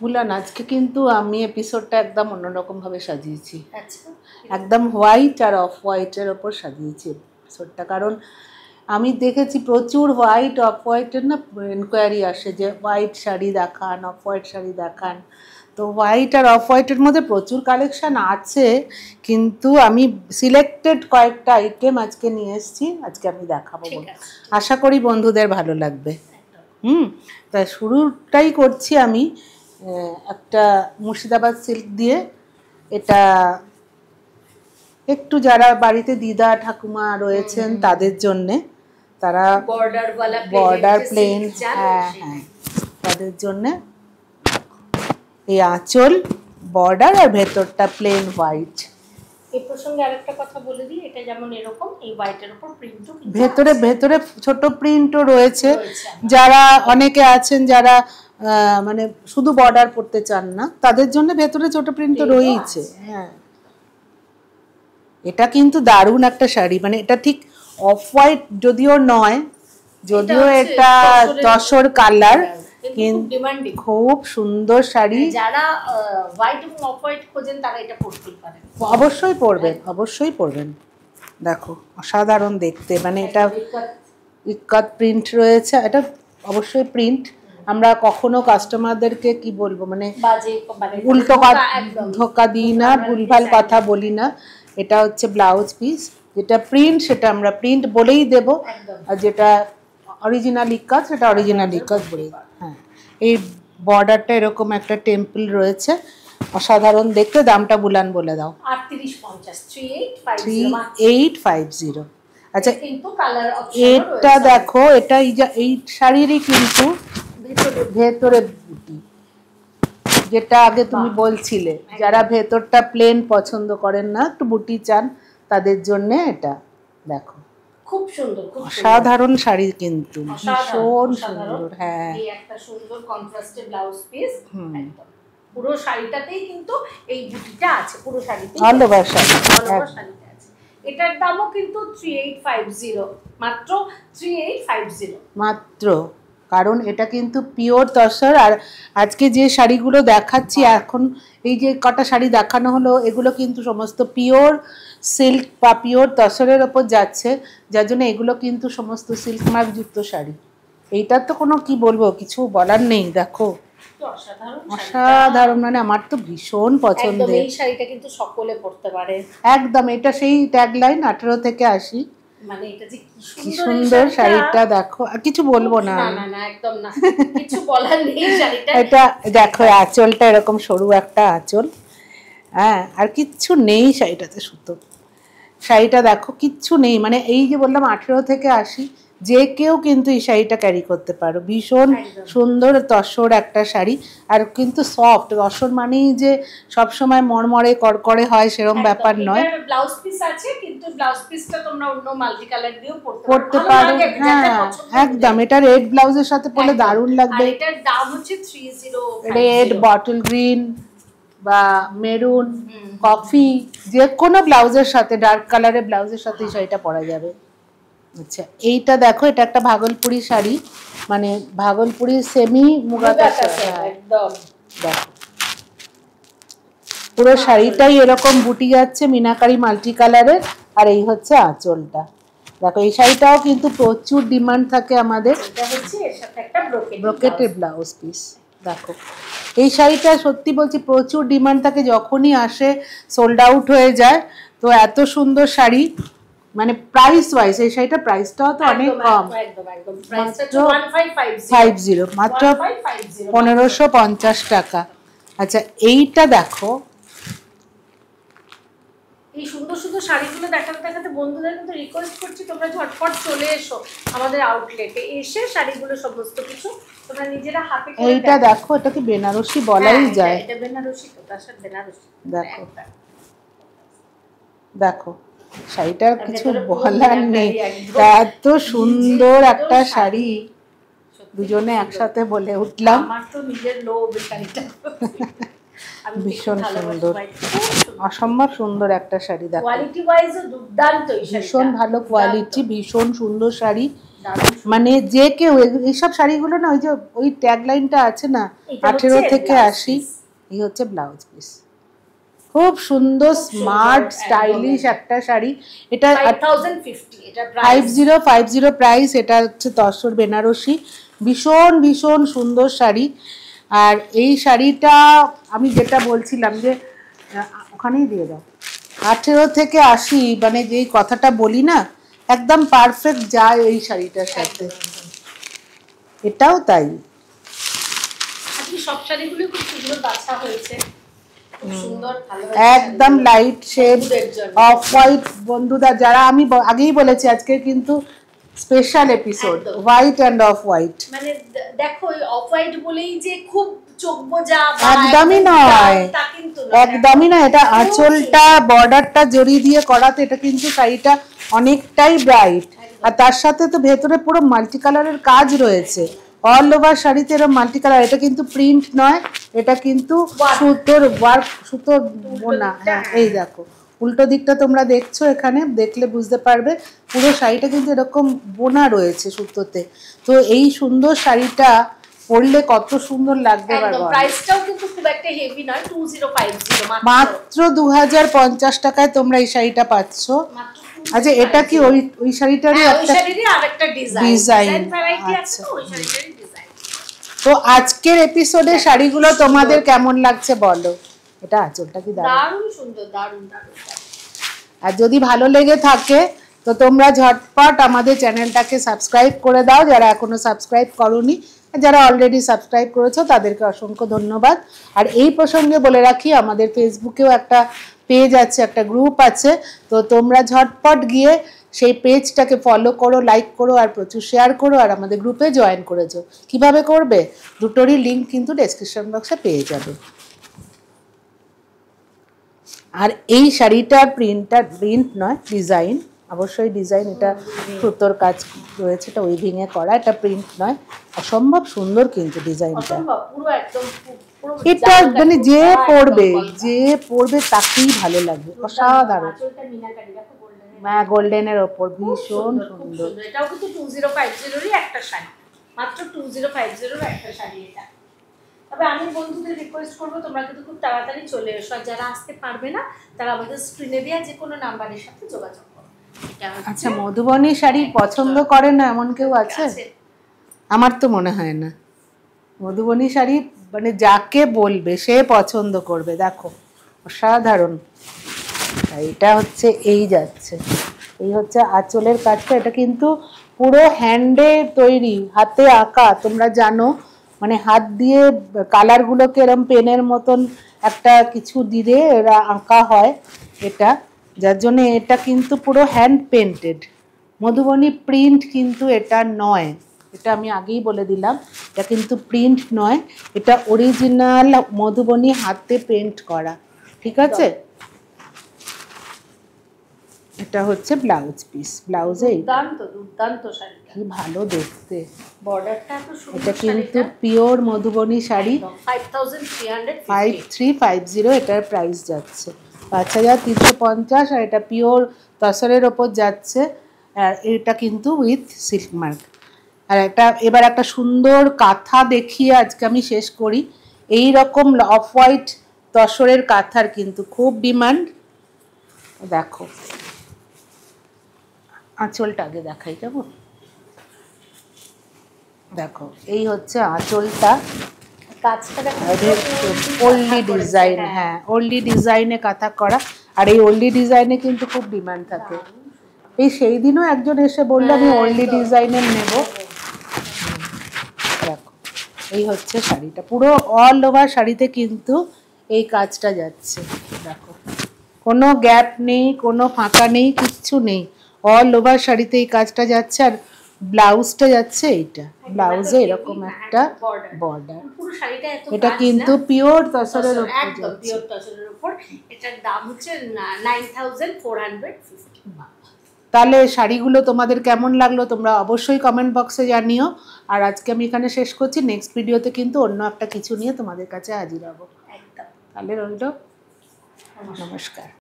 বুলান আজকে কিন্তু আমি এপিসোডটা একদম অন্যরকম ভাবে সাজিয়েছি। আচ্ছা, একদম হোয়াইট আর অফ হোয়াইটের ওপর সাজিয়েছি এপিসোডটা, কারণ আমি দেখেছি প্রচুর হোয়াইট অফ হোয়াইটের না এনকোয়ারি আসে যে হোয়াইট শাড়ি দেখান, অফ হোয়াইট শাড়ি দেখান। তো হোয়াইট আর অফ হোয়াইটের মধ্যে প্রচুর কালেকশান আছে, কিন্তু আমি সিলেক্টেড কয়েকটা আইটেম আজকে নিয়ে এসেছি, আজকে আমি দেখাবো। আশা করি বন্ধুদের ভালো লাগবে। তা শুরুটাই করছি আমি একটা মুর্শিদাবাদ সিল্ক দিয়ে। এটা একটু যারা বাড়িতে দিদা ঠাকুমা রয়েছেন তাদের জন্যে, তারা বর্ডার প্লেন, হ্যাঁ হ্যাঁ, তাদের জন্যে এই আঁচল বর্ডার আর ভেতরটা প্লেন হোয়াইট। এই প্রসঙ্গে আরেকটা কথা বলে দিই, এটা যেমন এরকম এই হোয়াইটের উপর প্রিন্টও ভেতরে ভেতরে ছোট প্রিন্টও রয়েছে। যারা অনেকে আছেন যারা মানে শুধু বর্ডার পড়তে চান না, তাদের জন্য ভেতরে ছোট প্রিন্ট তো রয়েছে। হ্যাঁ, এটা কিন্তু দারুণ একটা শাড়ি, মানে এটা ঠিক অফ হোয়াইট যদিও নয়, যদিও এটা তসর কালার, কিন্তু খুব সুন্দর শাড়ি। যারা হোয়াইট এবং অফ হোয়াইট খোঁজেন তারা এটা পরতে পারেন, অবশ্যই পরবেন, অবশ্যই পরবেন। দেখো অসাধারণ দেখতে, মানে এটা ইক্কাত প্রিন্ট রয়েছে, এটা অবশ্যই প্রিন্ট। আমরা কখনো কাস্টমারদেরকে কি বলবো, মানে উল্টো ধোকা দিই না, ভুলভাল কথা বলি না। এটা হচ্ছে ব্লাউজ পিস, যেটা প্রিন্ট সেটা আমরা প্রিন্ট বলেই দেব, আর যেটা অরিজিনাল ইক্কাত সেটা অরিজিনাল ইক্কাত বলেই। হ্যাঁ, এই বর্ডারটা এরকম একটা টেম্পল রয়েছে, অসাধারণ দেখতে। দামটা বুলান বলে দাও। 3850। আচ্ছা, এটা দেখো, এটা এই শাড়িরই কিন্তু ভেতরে বুটি, যেটা আগে তুমি বলছিলে যারা ভেতরটা প্লেন পছন্দ করেন না, একটু বুটি চান, তাদের জন্য এটা দেখো খুব সুন্দর, খুব অসাধারণ শাড়ি, কিন্তু ভীষণ সুন্দর। হ্যাঁ, এই একটা সুন্দর কন্ট্রাস্টে ব্লাউজ পিস, একদম পুরো শাড়িটাতেই কিন্তু এই বুটিটা আছে, পুরো শাড়িতেই অল ওভার শাড়িটা আছে। এটার দামও কিন্তু 3850, মাত্র 3850 মাত্র, কারণ এটা কিন্তু পিওর তসর। আর আজকে যে শাড়িগুলো দেখাচ্ছি, এখন এই যে কটা শাড়ি দেখানো হলো, এগুলো কিন্তু সমস্ত পিওর সিল্ক বা পিওর তসরের ওপর যাচ্ছে, যার জন্য এগুলো কিন্তু সমস্ত সিল্ক মার্ক যুক্ত শাড়ি। এইটার তো কোনো কি বলবো, কিছু বলার নেই। দেখো অসাধারণ, মানে আমার তো ভীষণ পছন্দের। এই শাড়িটা কিন্তু সকলে পরতে পারে একদম, এটা সেই ট্যাগলাইন 18 থেকে 80। মানে এটা যে কি সুন্দর শাড়িটা, দেখো আর কিছু বলবো না, না না একদম না, কিছু বলার নেই শাড়িটা। এটা দেখো আঁচলটা এরকম সরু একটা আঁচল, হ্যাঁ, আর কিচ্ছু নেই শাড়িটাতে, সুতো শাড়িটা দেখো কিচ্ছু নেই। মানে এই যে বললাম 18 থেকে 80, যে কেউ কিন্তু এই শাড়িটা ক্যারি করতে পারো। ভীষণ সুন্দর তসর একটা শাড়ি, আর কিন্তু সফট। তসর মানেই যে সবসময় মরমরে করকরে হয় সেরকম ব্যাপার নয়। ব্লাউজ পিস আছে, কিন্তু ব্লাউজ পিসটা তোমরা অন্য মাল্টি কালার দিয়েও পরতে পারো। হ্যাঁ একদম, এটা রেড ব্লাউজের সাথে পরলে দারুণ লাগবে। আর এটার দাম হচ্ছে 3050। রেড, বটল গ্রিন বা মেরুন, কফি, যে কোনো ব্লাউজের সাথে, ডার্ক কালারের ব্লাউজের সাথে এই শাড়িটা পরা যাবে। আচ্ছা, এইটা দেখো, এটা একটা ভাগলপুরি শাড়ি, মানে ভাগলপুরি সেমি মুগা একদম। দেখো পুরো শাড়িটাই এরকম বুটি যাচ্ছে মিনাকারি মাল্টি কালারের, আর এই হচ্ছে আঁচলটা। দেখো এই শাড়িটাও কিন্তু প্রচুর ডিমান্ড থাকে আমাদের। এটা হচ্ছে এর সাথে একটা ব্রোকেটেড ব্লাউজ পিস। দেখো এই শাড়িটা সত্যি বলছি প্রচুর ডিমান্ড থাকে, যখনই আসে সোল্ড আউট হয়ে যায়। তো এত সুন্দর শাড়ি, মানে প্রাইস ওয়াইজ এই শাড়িটা প্রাইসটাও তো অনেক কম, মাত্র 1550, মাত্র 1550 টাকা। আচ্ছা, এইটা দেখো, এই সুন্দর সুন্দর শাড়িগুলো দেখাতে দেখাতে বন্ধুদের কিন্তু রিকোয়েস্ট করছি, তোমরা ঝটপট চলে এসো আমাদের আউটলেটে, এসে শাড়িগুলো সমস্ত কিছু তোমরা নিজেরা হাতে করে। এইটা দেখো, এটা কি বেনারসি বলাই যায়? এটা বেনারসি, তো তার সাথে বেনারসি। দেখো দেখো শাড়িটার কিছু বলার নেই, এত সুন্দর একটা শাড়ি। দুজনে একসাথে বলে উঠলাম, আমার তো নিজের লোভ শাড়িটা, ভীষণ সুন্দর। অসম্ভব সুন্দর একটা শাড়ি, দেখো কোয়ালিটি ওয়াইজও দুর্দান্ত, ভীষণ ভালো কোয়ালিটি, ভীষণ সুন্দর শাড়ি। মানে যে কেউ এইসব শাড়িগুলো না, ওই যে ওই ট্যাগ লাইনটা আছে না, 18 থেকে 80, এই হচ্ছে ব্লাউজ পিস। খুব সুন্দর স্মার্ট স্টাইলিশ একটা শাড়ি। এটা 5050 প্রাইস। এটা হচ্ছে তসর বেনারসি, ভীষণ ভীষণ সুন্দর শাড়ি। আর এই শাড়িটা আমি যেটা বলছিলাম যে ওখানেই দিয়ে দাও, 18 থেকে 80, মানে যেই কথাটা বলি না, একদম পারফেক্ট যায় এই শাড়িটার সাথে। এটাও তাই। সব শাড়িগুলো খুব সুন্দর বাছা হয়েছে, একদম লাইট শেড অফ হোয়াইট। বন্ধুরা যারা, আমি আগেই বলেছি আজকে কিন্তু special episode white and off white. মানে দেখো অফ হোয়াইট বলেই যে খুব চোখ বোঝা, একদমই নয়, একদমই না। এটা আঁচলটা বর্ডারটা জড়ি দিয়ে করাতে এটা কিন্তু শাড়িটা অনেকটাই ব্রাইট, আর তার সাথে তো ভেতরে পুরো মাল্টি কালারের কাজ রয়েছে। অল ওভার শাড়িতে এরকম মাল্টি কালার। এটা কিন্তু প্রিন্ট নয়, এটা কিন্তু সুতোর ওয়ার্ক, সুতোর বোনা। হ্যাঁ এই দেখো উল্টো দিকটা তোমরা দেখছো, এখানে দেখলে বুঝতে পারবে পুরো শাড়িটা কিন্তু এরকম বোনা রয়েছে সুতোতে। তো এই সুন্দর শাড়িটা পরলে কত সুন্দর লাগবে। প্রাইসটাও কিন্তু খুব একটা হেভি নয়, 2050 মাত্র 2050 টাকায় তোমরা এই শাড়িটা পাচ্ছ। আচ্ছা এটা কি ওই শাড়িটারই আরেকটা ডিজাইন ভ্যারাইটি আছে, তো ওই শাড়িটারই ডিজাইন। তো আজকের এপিসোডে শাড়িগুলো তোমাদের কেমন লাগছে বলো। এটা আঁচলটা কি দারুণ সুন্দর, দারুণ দারুণ। আর যদি ভালো লেগে থাকে তো তোমরা ঝটপট আমাদের চ্যানেলটাকে সাবস্ক্রাইব করে দাও, যারা এখনো সাবস্ক্রাইব করোনি। যারা অলরেডি সাবস্ক্রাইব করেছো তাদেরকে অসংখ্য ধন্যবাদ। আর এই প্রসঙ্গে বলে রাখি, আমাদের ফেসবুকেও একটা পেজ আছে, একটা গ্রুপ আছে, তো তোমরা ঝটপট গিয়ে সেই পেজটাকে ফলো করো, লাইক করো, আর প্রচুর শেয়ার করো, আর আমাদের গ্রুপে জয়েন করেছো। কিভাবে করবে, দুটোরই লিঙ্ক কিন্তু ডেসক্রিপশন বক্সে পেয়ে যাবে। আর এই শাড়িটার প্রিন্ট নয়, ডিজাইন, অবশ্যই ডিজাইন। এটা সুতোর কাজ রয়েছে, এটা উইভিংয়ে করা, এটা প্রিন্ট নয়। অসম্ভব সুন্দর কিন্তু ডিজাইনটা, এটা মানে যে পরবে তাকেই ভালো লাগবে। অসাধারণ, গোল্ডেনের ওপর ভীষণ সুন্দর। এটাও কিন্তু 2050 একটা শাড়ি, মাত্র 2050 একটা শাড়ি এটা। তবে আমি বন্ধুদের রিকোয়েস্ট করবো তোমরা কিন্তু খুব তাড়াতাড়ি চলে এসো, আর যারা আসতে পারবে না তারা আমাদের স্ক্রিনে দেওয়া যে কোনো নাম্বারের সাথে যোগাযোগ করো। আচ্ছা মধুবনী শাড়ি পছন্দ করে না এমন কেউ আছে? আমার তো মনে হয় না। মধুবনী শাড়ি মানে যাকে বলবে সে পছন্দ করবে। দেখো অসাধারণ। এটা হচ্ছে এই যাচ্ছে, এই হচ্ছে আঁচলের কাজটা। এটা কিন্তু পুরো হ্যান্ডে তৈরি, হাতে আঁকা। তোমরা জানো মানে হাত দিয়ে কালারগুলোকে এরম পেনের মতন একটা কিছু দিয়ে এরা আঁকা হয় এটা, যার জন্য এটা কিন্তু পুরো হ্যান্ড পেন্টেড। মধুবনী প্রিন্ট কিন্তু এটা নয়, এটা আমি আগেই বলে দিলাম, এটা কিন্তু প্রিন্ট নয়, এটা অরিজিনাল মধুবনী হাতে পেন্ট করা। ঠিক আছে, এটা হচ্ছে ব্লাউজ পিস। ব্লাউজে দুর্দান্ত শাড়ি, কি ভালো দেখতে, বর্ডারটা এত সুন্দর। এটা কিন্তু পিওর মধুবনী শাড়ি, 5350 এটার প্রাইস যাচ্ছে, 5350। আর এটা পিওর তসরের ওপর যাচ্ছে, আর এটা কিন্তু উইথ সিল্ক মার্ক। আর এবার একটা সুন্দর কাঁথা দেখিয়ে আজকে আমি শেষ করি। এই রকম অফ হোয়াইট তসরের কাঁথার কিন্তু খুব ডিমান্ড। দেখো আঁচলটা আগে দেখাই, কেমন দেখো, এই হচ্ছে আঁচলটা, ওল্ডি ডিজাইন। হ্যাঁ ওল্ডি ডিজাইনে কাঁথা করা, আর এই ওল্ডি ডিজাইনে কিন্তু খুব ডিমান্ড থাকে। এই সেই দিনও একজন এসে বললো আমি ওল্ডি ডিজাইনের নেব। দেখো এই হচ্ছে শাড়িটা, পুরো অল ওভার শাড়িতে কিন্তু এই কাজটা যাচ্ছে। দেখো কোনো গ্যাপ নেই, কোনো ফাঁকা নেই, কিচ্ছু নেই, অল ওভার শাড়িতে এই কাজটা যাচ্ছে। আর ব্লাউজটা যাচ্ছে এইটা, ব্লাউজে এরকম একটা বর্ডার। এটা কিন্তু পিওর তসরের উপর, এটার দাম হচ্ছে 9450। তাহলে শাড়িগুলো তোমাদের কেমন লাগলো তোমরা অবশ্যই কমেন্ট বক্সে জানিও। আর আজকে আমি এখানে শেষ করছি, নেক্সট ভিডিওতে কিন্তু অন্য একটা কিছু নিয়ে তোমাদের কাছে হাজির হব। তাহলে রইল। নমস্কার।